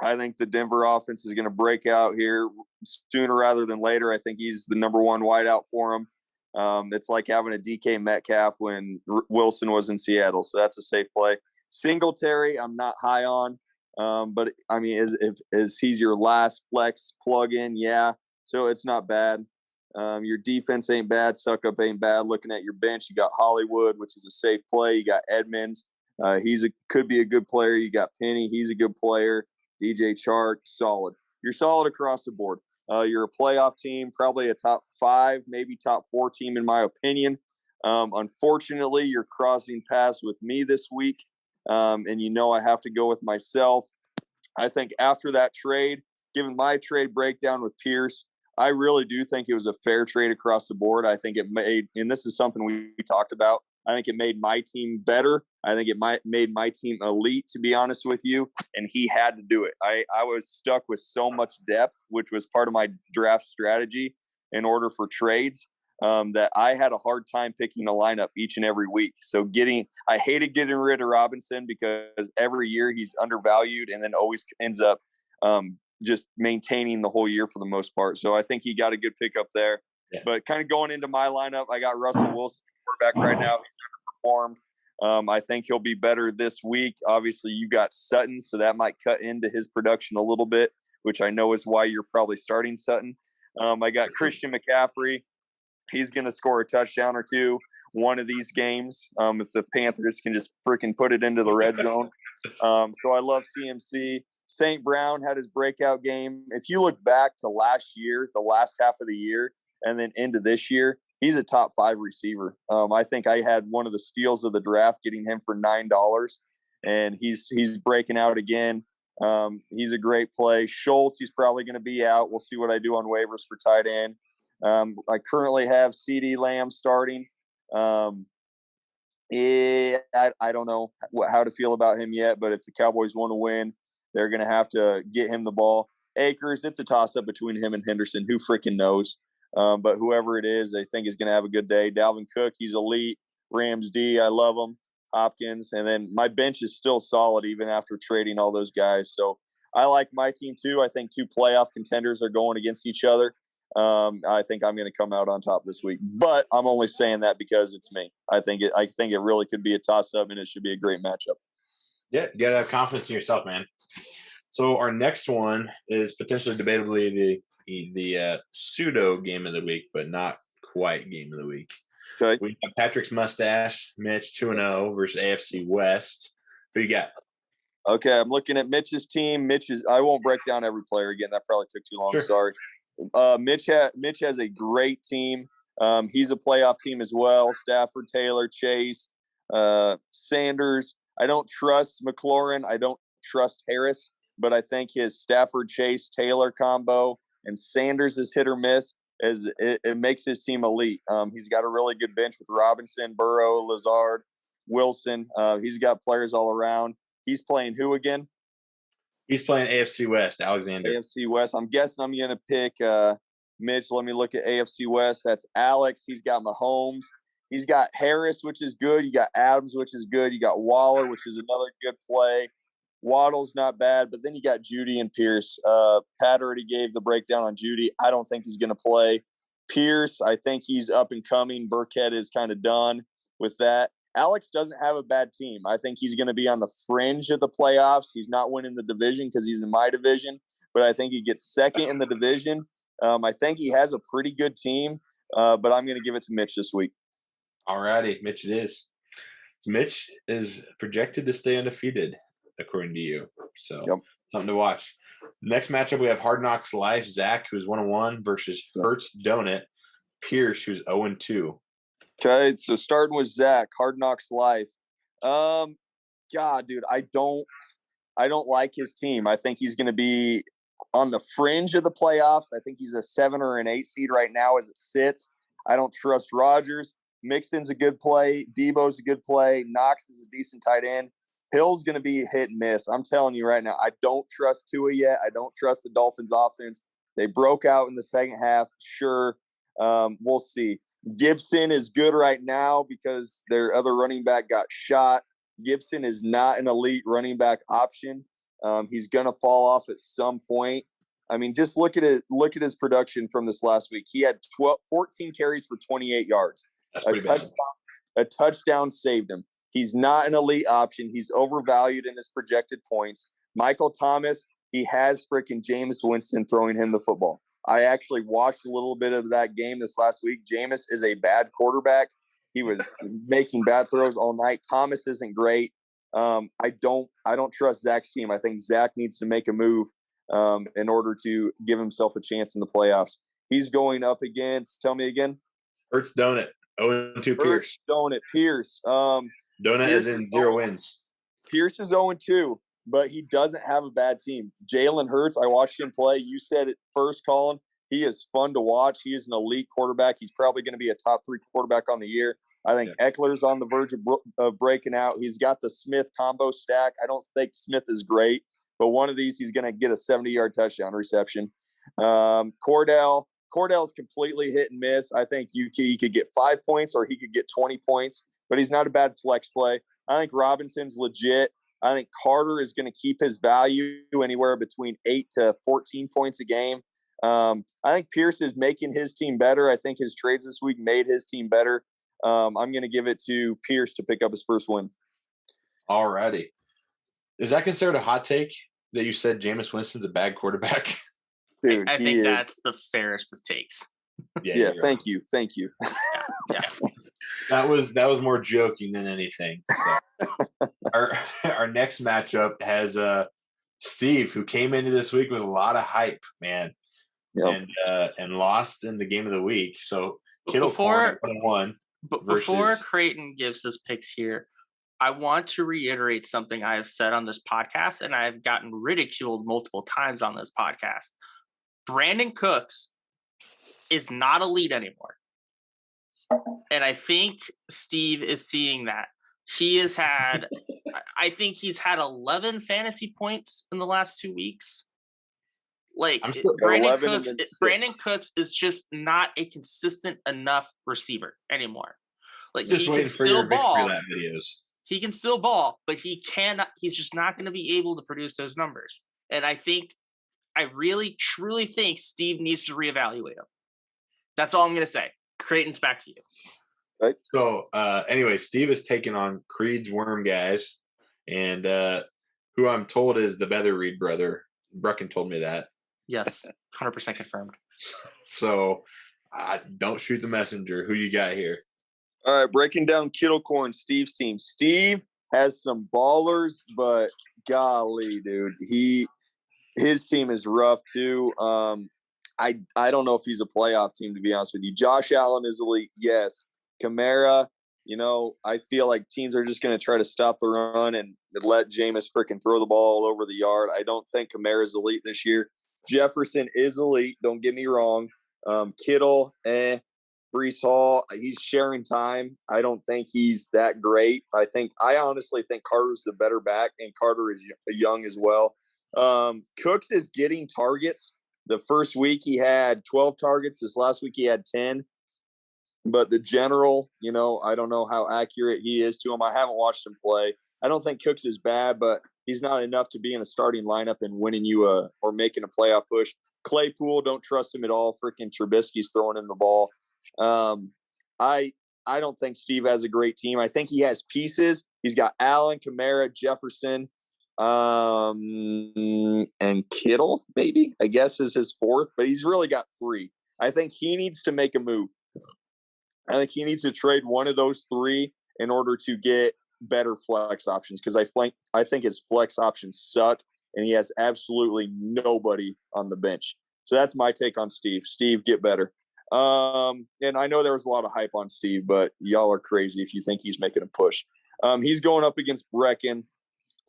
I think the Denver offense is going to break out here sooner rather than later. I think he's the number one wideout for him. It's like having a DK Metcalf when Wilson was in Seattle. So that's a safe play. Singletary, I'm not high on. But I mean, is he's your last flex plug-in? Yeah. So it's not bad. Your defense ain't bad. Suckup ain't bad. Looking at your bench, you got Hollywood, which is a safe play. You got Edmonds. Could be a good player. You got Penny. He's a good player. DJ Chark, solid. You're solid across the board. You're a playoff team, probably a top 5, maybe top 4 team in my opinion. Unfortunately, you're crossing paths with me this week, and I have to go with myself. I think after that trade, given my trade breakdown with Pierce, I really do think it was a fair trade across the board. I think it made, and this is something we talked about, I think it made my team better. I think it made my team elite, to be honest with you, and he had to do it. I was stuck with so much depth, which was part of my draft strategy in order for trades, that I had a hard time picking a lineup each and every week. So I hated getting rid of Robinson because every year he's undervalued and then always ends up just maintaining the whole year for the most part. So I think he got a good pickup there. Yeah. But kind of going into my lineup, I got Russell Wilson, quarterback right now. He's underperformed. I think he'll be better this week. Obviously, you got Sutton, so that might cut into his production a little bit, which I know is why you're probably starting Sutton. I got Christian McCaffrey. He's going to score a touchdown or two one of these games if the Panthers can just freaking put it into the red zone. So I love CMC. St. Brown had his breakout game. If you look back to last year, the last half of the year, and then into this year, he's a top 5 receiver. I think I had one of the steals of the draft, getting him for $9, and he's breaking out again. He's a great play. Schultz, he's probably going to be out. We'll see what I do on waivers for tight end. I currently have CeeDee Lamb starting. I don't know how to feel about him yet, but if the Cowboys want to win, they're going to have to get him the ball. Akers, it's a toss-up between him and Henderson. Who freaking knows? But whoever it is, I think is going to have a good day. Dalvin Cook, he's elite. Rams D, I love him. Hopkins. And then my bench is still solid even after trading all those guys. So I like my team too. I think 2 playoff contenders are going against each other. I think I'm going to come out on top this week. But I'm only saying that because it's me. I think it really could be a toss-up, and it should be a great matchup. Yeah, you got to have confidence in yourself, man. So our next one is potentially debatably the pseudo game of the week, but not quite game of the week. Okay. We got Patrick's mustache, Mitch 2-0 versus AFC West. Who you got? Okay, I'm looking at Mitch's team. I won't break down every player again. That probably took too long. Sure. Sorry. Mitch has a great team. He's a playoff team as well. Stafford, Taylor, Chase, Sanders. I don't trust McLaurin. I don't trust Harris, but I think his Stafford, Chase, Taylor combo and Sanders is hit or miss. It makes his team elite. He's got a really good bench with Robinson, Burrow, Lazard, Wilson. He's got players all around. He's playing who again? He's playing AFC West, Alexander. AFC West. I'm guessing I'm going to pick Mitch. Let me look at AFC West. That's Alex. He's got Mahomes. He's got Harris, which is good. You got Adams, which is good. You got Waller, which is another good play. Waddle's not bad, but then you got Judy and Pierce. Pat already gave the breakdown on Judy. I don't think he's going to play. Pierce, I think he's up and coming. Burkhead is kind of done with that. Alex doesn't have a bad team. I think he's going to be on the fringe of the playoffs. He's not winning the division because he's in my division, but I think he gets second in the division. I think he has a pretty good team, but I'm going to give it to Mitch this week. All righty, Mitch it is. So Mitch is projected to stay undefeated, according to you. So Something to watch. Next matchup, we have Hard Knocks Life, Zach, who's 1-1, versus Hertz Donut, Pierce, who's 0-2. Okay, so starting with Zach, Hard Knocks Life. God, dude, I don't like his team. I think he's going to be on the fringe of the playoffs. I think he's a 7 or an 8 seed right now as it sits. I don't trust Rodgers. Mixon's a good play. Debo's a good play. Knox is a decent tight end. Hill's going to be hit and miss. I'm telling you right now, I don't trust Tua yet. I don't trust the Dolphins offense. They broke out in the second half. Sure. We'll see. Gibson is good right now because their other running back got shot. Gibson is not an elite running back option. He's going to fall off at some point. I mean, just look at his production from this last week. He had 14 carries for 28 yards. That's pretty bad. A touchdown saved him. He's not an elite option. He's overvalued in his projected points. Michael Thomas, he has freaking Jameis Winston throwing him the football. I actually watched a little bit of that game this last week. Jameis is a bad quarterback. He was making bad throws all night. Thomas isn't great. I don't trust Zach's team. I think Zach needs to make a move in order to give himself a chance in the playoffs. He's going up against, tell me again. Hurts Donut. 0-2 Pierce. Donut Pierce. Donut Pierce is in 0 wins. Pierce is 0-2, but he doesn't have a bad team. Jalen Hurts, I watched him play. You said it first, Colin. He is fun to watch. He is an elite quarterback. He's probably going to be a top 3 quarterback on the year. I think Eckler's on the verge of breaking out. He's got the Smith combo stack. I don't think Smith is great, but one of these he's going to get a 70-yard touchdown reception. Cordell's completely hit and miss. I think he could get 5 points or he could get 20 points, but he's not a bad flex play. I think Robinson's legit. I think Carter is going to keep his value anywhere between 8 to 14 points a game. I think Pierce is making his team better. I think his trades this week made his team better. I'm going to give it to Pierce to pick up his first win. All righty. Is that considered a hot take that you said Jameis Winston's a bad quarterback? Dude, I think that's the fairest of takes. Yeah, thank you. Yeah. That was more joking than anything. So. Our next matchup has Steve, who came into this week with a lot of hype, man, and lost in the game of the week. So Kittle before versus... Creighton gives his picks here, I want to reiterate something I have said on this podcast, and I've gotten ridiculed multiple times on this podcast. Brandon Cooks is not elite anymore. And I think Steve is seeing that. I think he's had 11 fantasy points in the last 2 weeks. Like Brandon Cooks is just not a consistent enough receiver anymore. Like just he can still ball. He can still ball, but he's just not going to be able to produce those numbers. And I really, truly think Steve needs to reevaluate him. That's all I'm going to say. Creighton's back to you. Right. So, anyway, Steve is taking on Creed's Worm Guys, and who I'm told is the Beather Reed brother. Brecken told me that. Yes, 100% confirmed. So, don't shoot the messenger. Who you got here? All right, breaking down Kittlecorn, Steve's team. Steve has some ballers, but golly, dude, his team is rough too. I don't know if he's a playoff team, to be honest with you. Josh Allen is elite, yes. Kamara, I feel like teams are just going to try to stop the run and let Jameis freaking throw the ball all over the yard. I don't think Kamara's elite this year. Jefferson is elite, don't get me wrong. Kittle, Brees Hall, he's sharing time. I don't think he's that great. I honestly think Carter's the better back, and Carter is young as well. Cooks is getting targets. The first week he had 12 targets. This last week he had 10. But the general, I don't know how accurate he is to him. I haven't watched him play. I don't think Cooks is bad, but he's not enough to be in a starting lineup and winning you or making a playoff push. Claypool, don't trust him at all. Freaking Trubisky's throwing him the ball. I don't think Steve has a great team. I think he has pieces. He's got Allen, Kamara, Jefferson, and Kittle, maybe, I guess, is his fourth, but he's really got 3. I think he needs to make a move. I think he needs to trade one of those 3 in order to get better flex options, because I think his flex options suck, and he has absolutely nobody on the bench. So that's my take on Steve. Steve, get better. And I know there was a lot of hype on Steve, but y'all are crazy if you think he's making a push. He's going up against Brecken.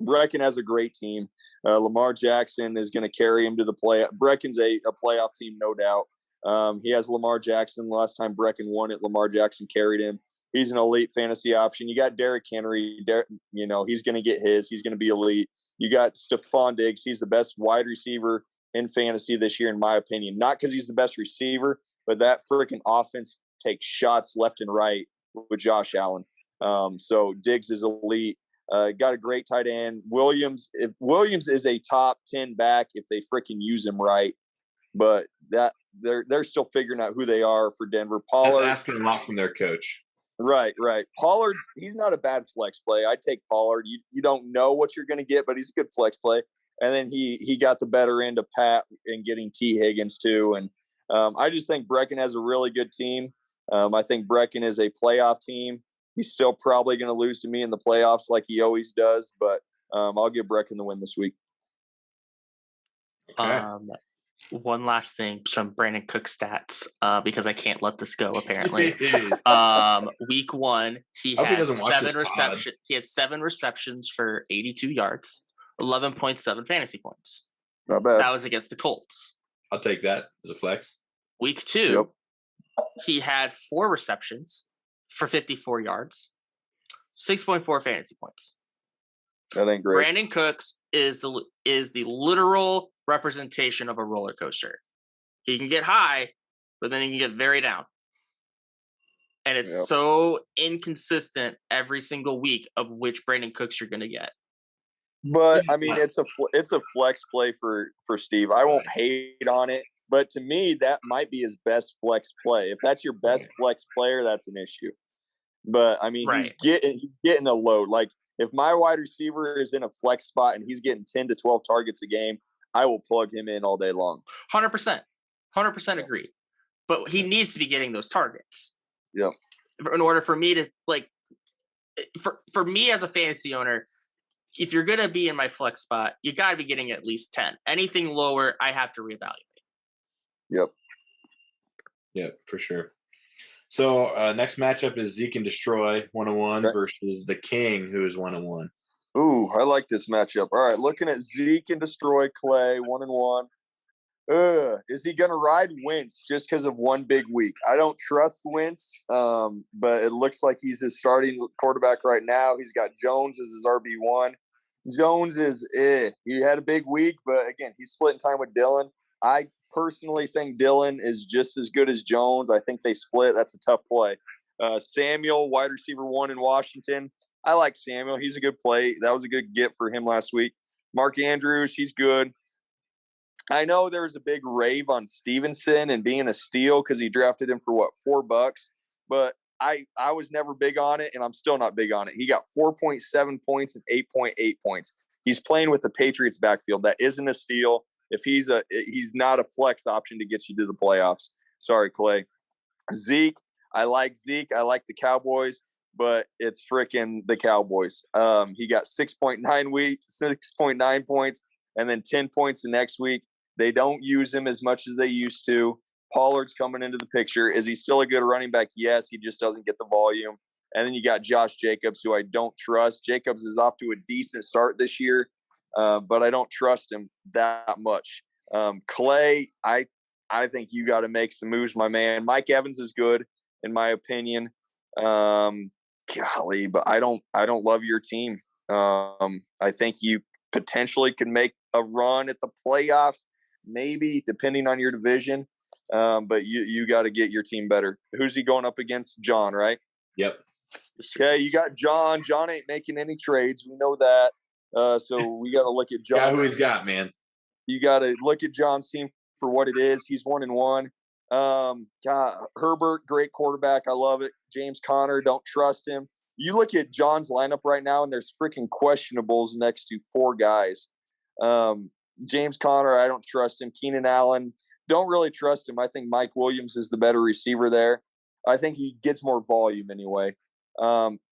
Brecken has a great team. Lamar Jackson is going to carry him to the play. Brecken's a playoff team, no doubt. He has Lamar Jackson. Last time Brecken won it, Lamar Jackson carried him. He's an elite fantasy option. You got Derrick Henry. He's going to get his. He's going to be elite. You got Stephon Diggs. He's the best wide receiver in fantasy this year, in my opinion. Not because he's the best receiver, but that freaking offense take shots left and right with Josh Allen. So Diggs is elite. Got a great tight end. Williams is a top 10 back if they freaking use him right. But that they're still figuring out who they are for Denver. Pollard, That's asking a lot from their coach. Right. Pollard, he's not a bad flex play. I'd take Pollard. You don't know what you're going to get, but he's a good flex play. And then he got the better end of Pat in getting T. Higgins too. And I just think Brecken has a really good team. I think Brecken is a playoff team. He's still probably going to lose to me in the playoffs like he always does, but I'll give Brecken the win this week. Okay. One last thing, some Brandon Cook stats, because I can't let this go. Apparently, week 1 he had 7 receptions. He had 7 receptions for 82 yards, 11.7 fantasy points. Not bad. That was against the Colts. I'll take that as a flex. Week 2, he had 4 receptions for 54 yards, 6.4 fantasy points. That ain't great. Brandon Cooks is the literal representation of a roller coaster. He can get high, but then he can get very down. And it's so inconsistent every single week of which Brandon Cooks you're going to get. But I mean, it's a flex play for Steve. I won't hate on it, but to me, that might be his best flex play. If that's your best flex player, that's an issue. But I mean, he's getting a load. Like if my wide receiver is in a flex spot and he's getting 10 to 12 targets a game, I will plug him in all day long. 100%. 100% agree. But he needs to be getting those targets. Yeah. In order for me to for me as a fantasy owner, if you're going to be in my flex spot, you got to be getting at least 10. Anything lower, I have to reevaluate. Yep. Yeah, for sure. So next matchup is Zeke and Destroy 1-1 versus the King, who is 1-1. Ooh, I like this matchup. All right, looking at Zeke and Destroy Clay 1-1. Is he going to ride Wentz just because of one big week? I don't trust Wentz, but it looks like he's his starting quarterback right now. He's got Jones as his RB1. Jones is he had a big week, but again, he's splitting time with Dylan. I personally think Dylan is just as good as Jones. I think they split. That's a tough play. Samuel, wide receiver 1 in Washington. I like Samuel. He's a good play. That was a good get for him last week. Mark Andrews, he's good. I know there was a big rave on Stevenson and being a steal because he drafted him for $4, but I was never big on it, and I'm still not big on it. He got 4.7 points and 8.8 points. He's playing with the Patriots backfield. That isn't a steal. If he's not a flex option to get you to the playoffs. Sorry, Clay. Zeke, I like Zeke. I like the Cowboys, but it's freaking the Cowboys. He got 6.9 points and then 10 points the next week. They don't use him as much as they used to. Pollard's coming into the picture. Is he still a good running back? Yes, he just doesn't get the volume. And then you got Josh Jacobs, who I don't trust. Jacobs is off to a decent start this year, but I don't trust him that much. Clay, I think you got to make some moves, my man. Mike Evans is good, in my opinion. Golly, but I don't love your team. I think you potentially could make a run at the playoffs, maybe, depending on your division. But you got to get your team better. Who's he going up against? John, right? Yep. Okay, you got John. John ain't making any trades. We know that. So we got to look at John. Yeah, who he's got, man. You got to look at John's team for what it is. He's 1-1. Herbert, great quarterback. I love it. James Conner, don't trust him. You look at John's lineup right now, and there's freaking questionables next to 4 guys. James Conner, I don't trust him. Keenan Allen, don't really trust him. I think Mike Williams is the better receiver there. I think he gets more volume anyway.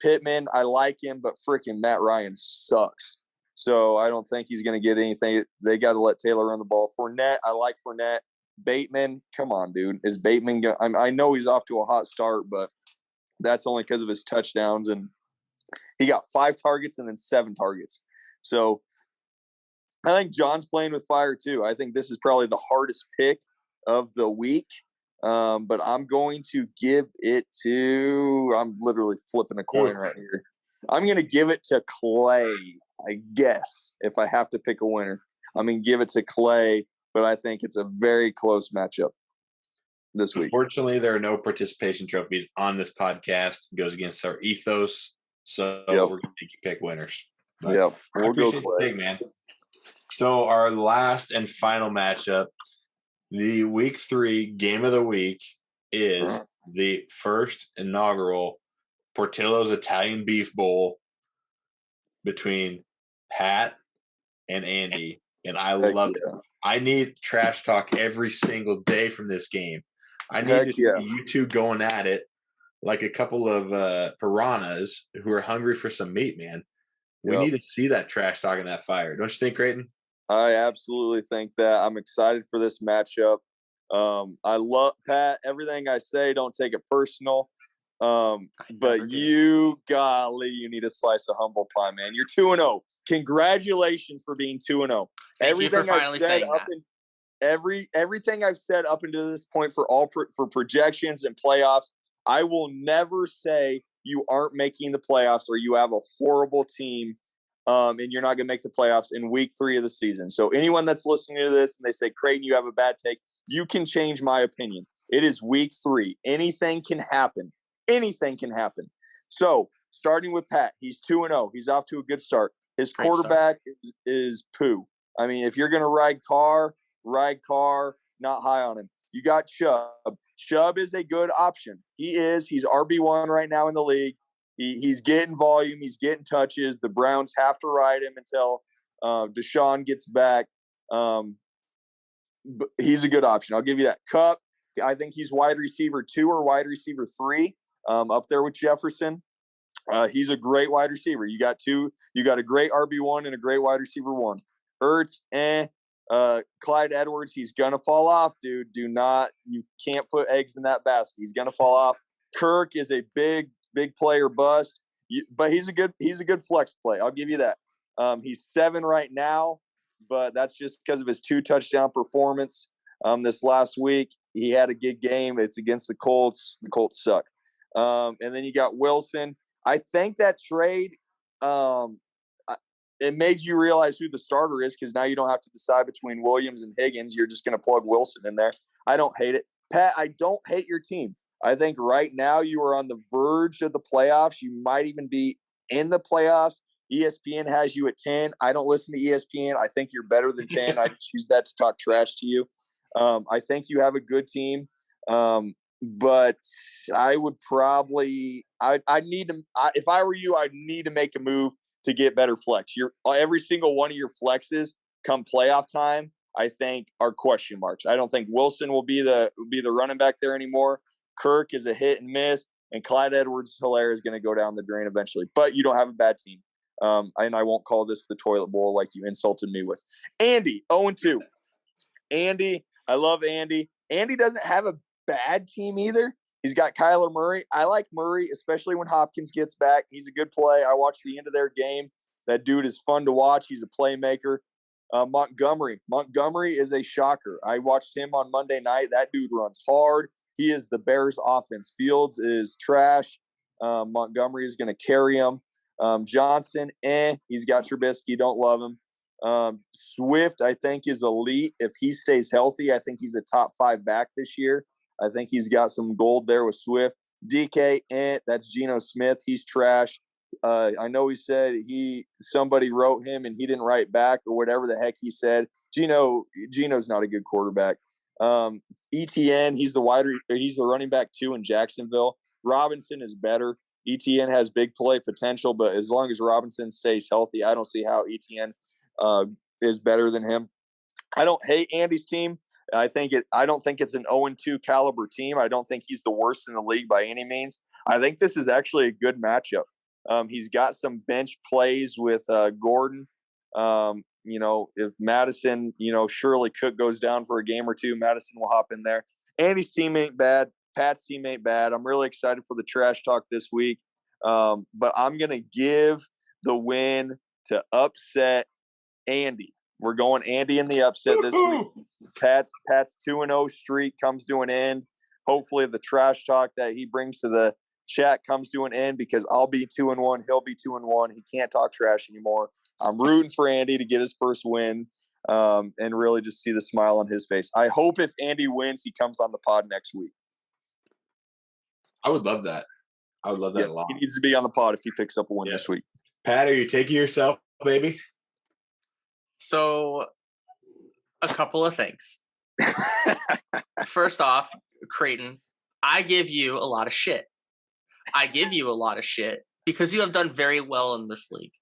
Pittman, I like him, but freaking Matt Ryan sucks. So I don't think he's going to get anything. They got to let Taylor run the ball. Fournette, I like Fournette. Bateman, come on, dude. Is Bateman going? I know he's off to a hot start, but that's only because of his touchdowns. And he got 5 targets and then 7 targets. So I think John's playing with fire too. I think this is probably the hardest pick of the week. But I'm going to give it to – I'm literally flipping a coin right here. I'm going to give it to Clay, I guess, if I have to pick a winner. I'm going to give it to Clay, but I think it's a very close matchup. this week. Unfortunately, there are no participation trophies on this podcast. It goes against our ethos. So we're going to make you pick winners. But Yep. We'll go appreciate the pick, man. So our last and final matchup, the week 3 game of the week, is the first inaugural Portillos Italian Beef Bowl between Pat and Andy. And I love it. I need trash talk every single day from this game. I need to see you two going at it like a couple of piranhas who are hungry for some meat, man. We need to see that trash talk and that fire. Don't you think, Creighton? I absolutely think that. I'm excited for this matchup. I love Pat. Everything I say, don't take it personal. But you need a slice of humble pie, man. You're 2-0. Congratulations for being 2-0. Everything I've said everything I've said up until this point for projections and playoffs, I will never say you aren't making the playoffs or you have a horrible team. And you're not going to make the playoffs in week 3 of the season. So anyone that's listening to this and they say, Creighton, you have a bad take, you can change my opinion. It is week 3. Anything can happen. Anything can happen. So starting with Pat, he's 2-0. He's off to a good start. His quarterback is poo. I mean, if you're going to ride Carr, not high on him. You got Chubb. Chubb is a good option. He's RB1 right now in the league. He's getting volume. He's getting touches. The Browns have to ride him until Deshaun gets back. But he's a good option. I'll give you that. Kupp, I think he's wide receiver 2 or wide receiver 3, up there with Jefferson. He's a great wide receiver. You got a great RB1 and a great wide receiver 1. Ertz, Clyde Edwards, he's gonna fall off, dude. You can't put eggs in that basket. He's gonna fall off. Kirk is a big player bust, but he's a good flex play. I'll give you that. He's 7 right now, but that's just because of his 2 touchdown performance this last week. He had a good game. It's against the Colts. The Colts suck. And then you got Wilson. I think that trade, it made you realize who the starter is because now you don't have to decide between Williams and Higgins. You're just going to plug Wilson in there. I don't hate it. Pat, I don't hate your team. I think right now you are on the verge of the playoffs. You might even be in the playoffs. ESPN has you at 10. I don't listen to ESPN. I think you're better than 10. I just use that to talk trash to you. I think you have a good team. But I would probably if I were you, I'd need to make a move to get better flex. Every single one of your flexes come playoff time, I think, are question marks. I don't think Wilson will be the running back there anymore. Kirk is a hit and miss, and Clyde Edwards-Helaire is going to go down the drain eventually. But you don't have a bad team. And I won't call this the toilet bowl like you insulted me with. Andy, 0-2. Andy, I love Andy. Andy doesn't have a bad team either. He's got Kyler Murray. I like Murray, especially when Hopkins gets back. He's a good play. I watched the end of their game. That dude is fun to watch. He's a playmaker. Montgomery is a shocker. I watched him on Monday night. That dude runs hard. He is the Bears' offense. Fields is trash. Montgomery is going to carry him. Johnson, he's got Trubisky. Don't love him. Swift, I think, is elite. If he stays healthy, I think he's a top 5 back this year. I think he's got some gold there with Swift. DK, that's Geno Smith. He's trash. I know he said somebody wrote him and he didn't write back or whatever the heck he said. Geno's not a good quarterback. ETN, he's the running back 2 in Jacksonville. Robinson is better. ETN has big play potential, but as long as Robinson stays healthy, I don't see how ETN is better than him. I don't hate Andy's team. I don't think it's an 0-2 caliber team. I don't think he's the worst in the league by any means. I think this is actually a good matchup. He's got some bench plays with Gordon. If Madison, Shirley Cook goes down for a game or 2, Madison will hop in there. Andy's team ain't bad. Pat's team ain't bad. I'm really excited for the trash talk this week. But I'm going to give the win to upset Andy. We're going Andy in the upset this week. Pat's 2-0 streak comes to an end. Hopefully the trash talk that he brings to the chat comes to an end because I'll be 2-1. He'll be 2-1. He can't talk trash anymore. I'm rooting for Andy to get his first win. and really just see the smile on his face. I hope if Andy wins, he comes on the pod next week. I would love that. I would love that a lot. He needs to be on the pod if he picks up a win this week. Pat, are you taking yourself, baby? So, a couple of things. First off, Creighton, I give you a lot of shit. I give you a lot of shit because you have done very well in this league.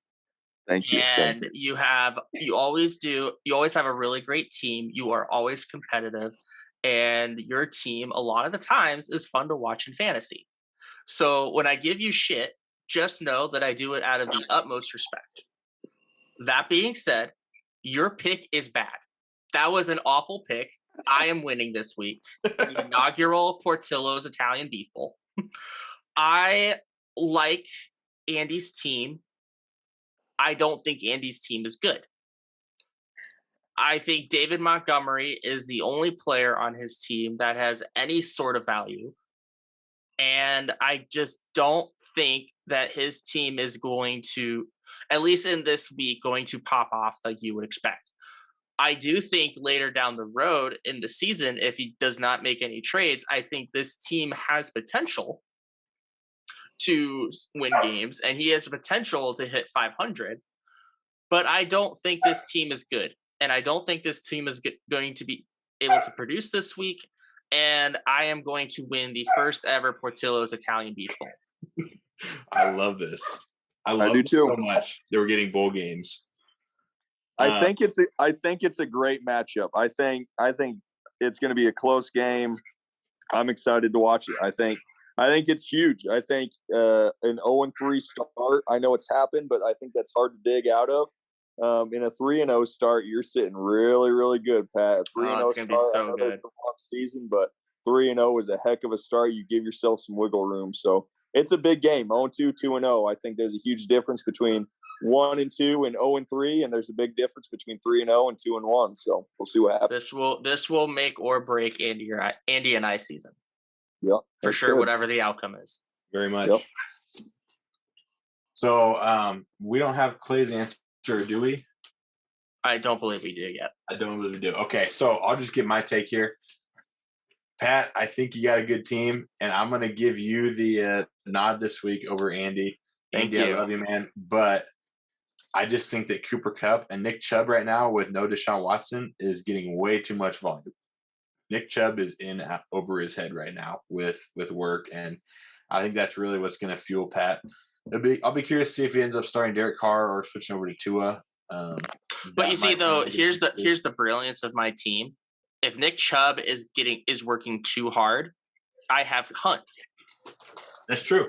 Thank you. And you always have a really great team. You are always competitive, and your team a lot of the times is fun to watch in fantasy. So when I give you shit, just know that I do it out of the utmost respect. That being said, your pick is bad. That was an awful pick. I am winning this week. The inaugural Portillos Italian Beef Bowl. I like Andy's team. I don't think Andy's team is good. I think David Montgomery is the only player on his team that has any sort of value. And I just don't think that his team is going to, at least in this week, going to pop off like you would expect. I do think later down the road in the season, if he does not make any trades, I think this team has potential to win games, and he has the potential to hit 500. But I don't think this team is good, and I don't think this team is going to be able to produce this week. And I am going to win the first ever Portillo's Italian Beef Bowl. I love this. I do too. So much. They were getting bowl games. I think it's a great matchup. I think it's going to be a close game. I'm excited to watch it. I think it's huge. I think an 0-3 start. I know it's happened, but I think that's hard to dig out of. In a 3-0 start, you're sitting really, really good, Pat. 3-0 start. Be so good. It's a long season, but 3-0 is a heck of a start. You give yourself some wiggle room. So it's a big game. 0-2, 2-0. I think there's a huge difference between 1-2 and 0-3, and there's a big difference between 3-0 and 2-1. So we'll see what happens. This will make or break Andy and I season. Yeah, for sure. Whatever the outcome is. Very much. Yep. So we don't have Clay's answer, do we? I don't believe we do yet. I don't believe we do. Okay, so I'll just give my take here. Pat, I think you got a good team, and I'm going to give you the nod this week over Andy. Thank you. I love you, man. But I just think that Cooper Kupp and Nick Chubb right now with no Deshaun Watson is getting way too much volume. Nick Chubb is in over his head right now with work, and I think that's really what's going to fuel Pat. I'll be curious to see if he ends up starting Derek Carr or switching over to Tua. But you see, though, here's the brilliance of my team. If Nick Chubb is working too hard, I have Hunt. That's true.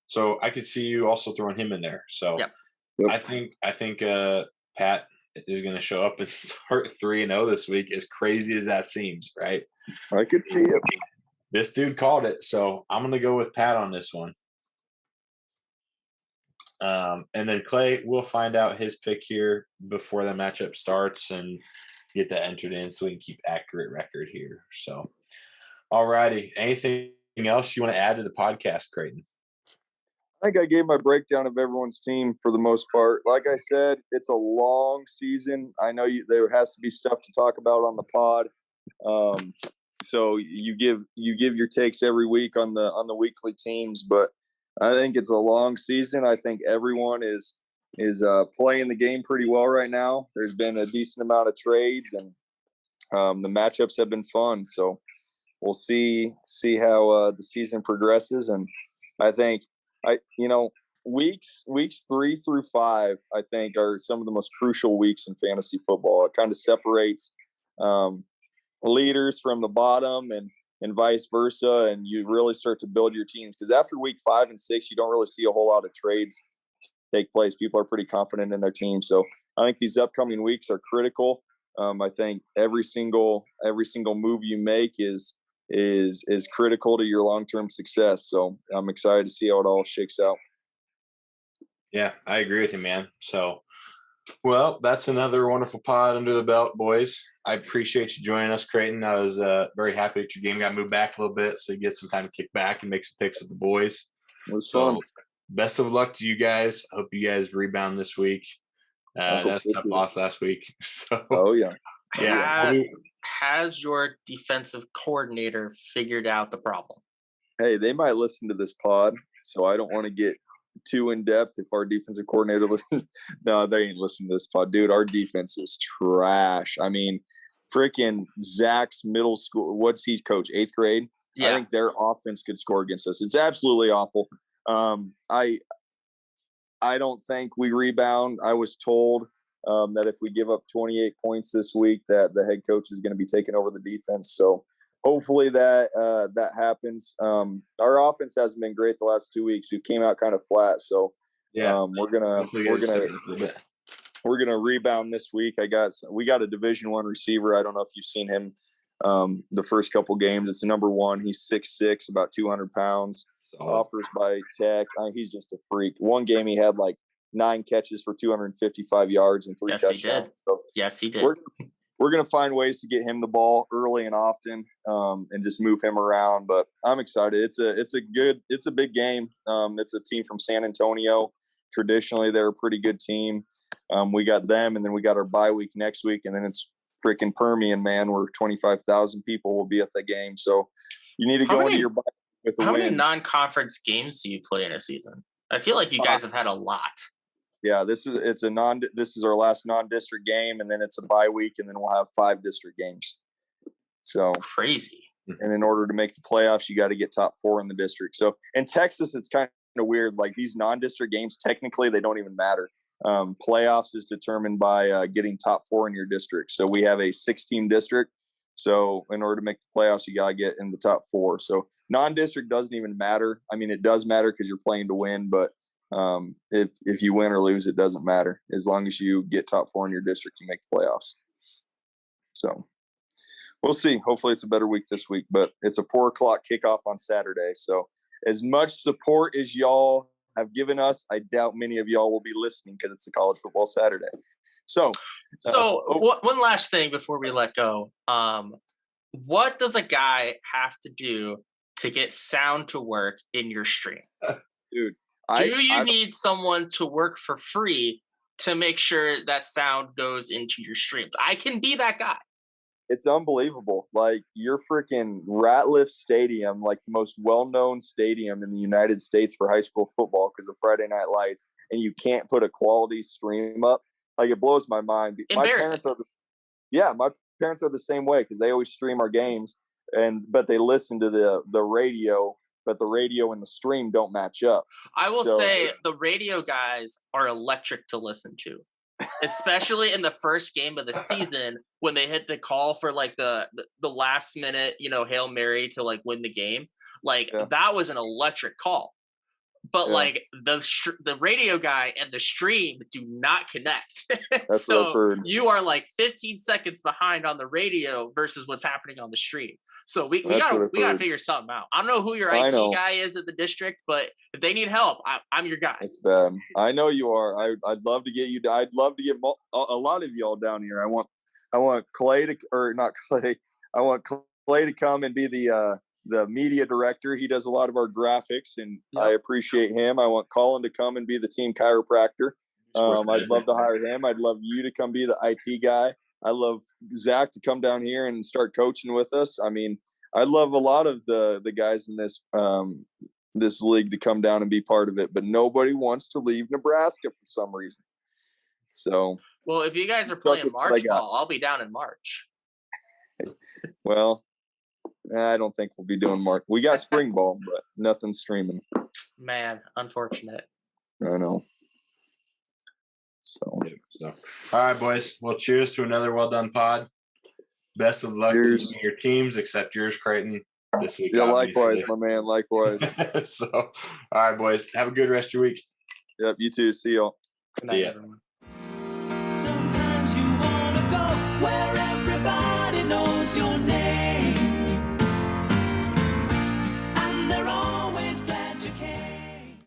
So I could see you also throwing him in there. So yep. I think Pat is going to show up and start 3-0 this week. As crazy as that seems, right? I could see it. This dude called it, so I'm going to go with Pat on this one. And then Clay, we'll find out his pick here before the matchup starts and get that entered in so we can keep accurate record here. So, all righty. Anything else you want to add to the podcast, Creighton? I think I gave my breakdown of everyone's team for the most part. Like I said, it's a long season. I know there has to be stuff to talk about on the pod. So you give your takes every week on the weekly teams, but I think it's a long season. I think everyone is playing the game pretty well right now. There's been a decent amount of trades, and the matchups have been fun. So we'll see how the season progresses. And I think weeks 3 through 5, I think, are some of the most crucial weeks in fantasy football. It kind of separates leaders from the bottom and vice versa, and you really start to build your teams, because after week 5 and 6, you don't really see a whole lot of trades take place. People are pretty confident in their team. So I think these upcoming weeks are critical. I think every single move you make is critical to your long-term success. So I'm excited to see how it all shakes out. Yeah, I agree with you, man. So, well, that's another wonderful pod under the belt, boys. I appreciate you joining us, Creighton. I was very happy that your game got moved back a little bit, so you get some time to kick back and make some picks with the boys. It was fun. Best of luck to you guys. I hope you guys rebound this week. That's a tough loss last week. So, oh yeah. Has your defensive coordinator figured out the problem? Hey, they might listen to this pod, so I don't want to get too in depth if our defensive coordinator listens. No, they ain't listening to this pod. Dude, our defense is trash. I mean, freaking Zach's middle school, what's he coach? 8th grade? Yeah. I think their offense could score against us. It's absolutely awful. I don't think we rebound. I was told that if we give up 28 points this week, that the head coach is going to be taking over the defense. So hopefully that happens. Our offense hasn't been great the last 2 weeks. We came out kind of flat. So we're gonna rebound this week. We got a Division I receiver. I don't know if you've seen him the first couple games. It's number 1. He's 6'6", about 200 pounds. Offers by Tech. He's just a freak. One game he had like 9 catches for 255 yards and 3 touchdowns. Yes, he did. We're going to find ways to get him the ball early and often, and just move him around. But I'm excited. It's a big game. It's a team from San Antonio. Traditionally, they're a pretty good team. We got them, and then we got our bye week next week, and then it's freaking Permian, man, where 25,000 people will be at the game. So you need to go into your bye with a win. How many non-conference games do you play in a season? I feel like you guys have had a lot. Yeah, this is our last non-district game, and then it's a bye week, and then we'll have 5 district games. So crazy. And in order to make the playoffs, you got to get top 4 in the district. So in Texas, it's kind of weird. Like these non-district games, technically, they don't even matter. Playoffs is determined by getting top 4 in your district. So we have a 6-team district. So in order to make the playoffs, you got to get in the top 4. So non-district doesn't even matter. I mean, it does matter because you're playing to win, but if you win or lose, it doesn't matter. As long as you get top 4 in your district, you make the playoffs. So we'll see. Hopefully it's a better week this week, but it's a 4:00 kickoff on Saturday. So as much support as y'all have given us, I doubt many of y'all will be listening because it's a college football Saturday. So one last thing before we let go. What does a guy have to do to get sound to work in your stream? Dude, do you need someone to work for free to make sure that sound goes into your streams? I can be that guy. It's unbelievable. Like your freaking Ratliff Stadium, like the most well-known stadium in the United States for high school football because of Friday Night Lights, and you can't put a quality stream up. Like it blows my mind. My parents are the same way because they always stream our games, but they listen to the radio, but the radio and the stream don't match up. I will say the radio guys are electric to listen to, especially in the first game of the season when they hit the call for like the last minute, Hail Mary to like win the game. Like that was an electric call. But like the radio guy and the stream do not connect. So you are like 15 seconds behind on the radio versus what's happening on the stream. So we gotta figure something out. I don't know who your IT guy is at the district, but if they need help, I'm your guy. It's bad. I know you are. I'd love to get you. I'd love to get a lot of y'all down here. I want Clay I want Clay to come and be the media director. He does a lot of our graphics, and I appreciate him. I want Colin to come and be the team chiropractor. I'd love to hire him. I'd love you to come be the IT guy. I love Zach to come down here and start coaching with us. I mean, I love a lot of the guys in this league to come down and be part of it, but nobody wants to leave Nebraska for some reason. So, well, if you guys are playing March ball, I'll be down in March. Well, I don't think we'll be doing March. We got spring ball, but nothing streaming. Man, unfortunate. I know. So, all right, boys. Well, cheers to another well done pod. Best of luck to your teams, except yours, Creighton, this week. Yeah, likewise, my man. Likewise. So, all right, boys. Have a good rest of your week. Yep, you too. See y'all. Good night, everyone.